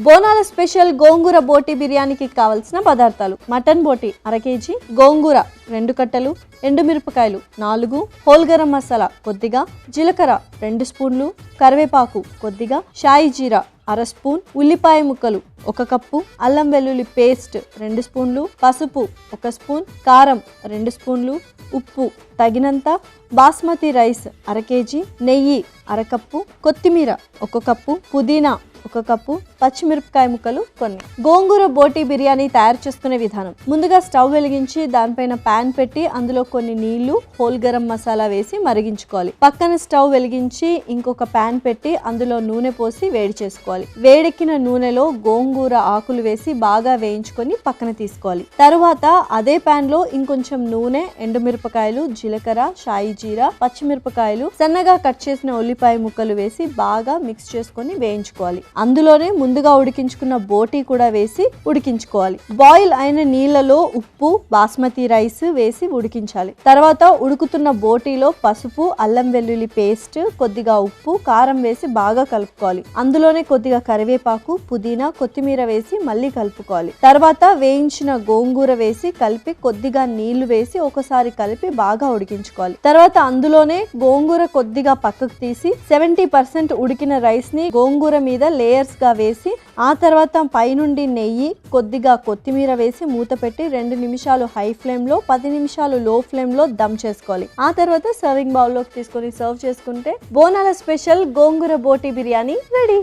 బోనాల స్పెషల్ గోంగూర బోటి బిర్యానీకి కావలసిన పదార్థాలు: మటన్ బోటి 1/2 కేజీ, గోంగూర 2 కట్టలు, ఎండుమిరపకాయలు 4, హోల్ గరం మసాలా కొద్దిగా, జీలకర్ర 2 స్పూన్లు, కరివేపాకు కొద్దిగా, షాయి జీరా 1/2 స్పూన్, ఉల్లిపాయ ముక్కలు 1 కప్పు, అల్లం వెల్లుల్లి పేస్ట్ 2 స్పూన్లు, పసుపు 1 స్పూన్, కారం 2 స్పూన్లు, ఉప్పు తగినంత, బాస్మతి రైస్ 1/2 కేజీ, నెయ్యి 1/2 కప్పు, కొత్తిమీర 1 కప్పు, పుదీనా 1 కప్పు, పచ్చిమిరపకాయ ముక్కలు కొన్ని. గోంగూర బోటి బిర్యానీ తయారు చేసుకునే విధానం: ముందుగా స్టవ్ వెలిగించి దానిపైన పాన్ పెట్టి అందులో కొన్ని నీళ్లు, హోల్ గరం మసాలా వేసి మరిగించుకోవాలి. పక్కన స్టవ్ వెలిగించి ఇంకొక పాన్ పెట్టి అందులో నూనె పోసి వేడి చేసుకోవాలి. వేడెక్కిన నూనెలో గోంగూర ఆకులు వేసి బాగా వేయించుకొని పక్కన తీసుకోవాలి. తరువాత అదే పాన్ లో ఇంకొంచెం నూనె, ఎండుమిరపకాయలు, జీలకర్ర, షాయి జీరా, పచ్చిమిరపకాయలు, సన్నగా కట్ చేసిన ఉల్లిపాయ ముక్కలు వేసి బాగా మిక్స్ చేసుకొని వేయించుకోవాలి. అందులోనే ముందుగా ఉడికించుకున్న బోటి కూడా వేసి ఉడికించుకోవాలి. బాయిల్ అయిన నీళ్లలో ఉప్పు, బాస్మతి రైస్ వేసి ఉడికించాలి. తర్వాత ఉడుకుతున్న బోటీలో పసుపు, అల్లం వెల్లుల్లి పేస్ట్, కొద్దిగా ఉప్పు, కారం వేసి బాగా కలుపుకోవాలి. అందులోనే కొద్దిగా కరివేపాకు, పుదీనా, కొత్తిమీర వేసి మళ్ళీ కలుపుకోవాలి. తర్వాత వేయించిన గోంగూర వేసి కలిపి కొద్దిగా నీళ్లు వేసి ఒకసారి కలిపి బాగా ఉడికించుకోవాలి. తర్వాత అందులోనే గోంగూర కొద్దిగా పక్కకు తీసి 70% ఉడికిన రైస్ ని గోంగూర మీద లేయర్స్ గా వేసి ఆ తర్వాత పైనుండి నెయ్యి, కొద్దిగా కొత్తిమీర వేసి మూత పెట్టి 2 నిమిషాలు హై ఫ్లేమ్ లో, 10 నిమిషాలు లో ఫ్లేమ్ లో దమ్ చేసుకోవాలి. ఆ తర్వాత సర్వింగ్ బౌల్ లోకి తీసుకొని సర్వ్ చేసుకుంటే బోనాల స్పెషల్ గోంగూర బోటి బిర్యానీ రెడీ.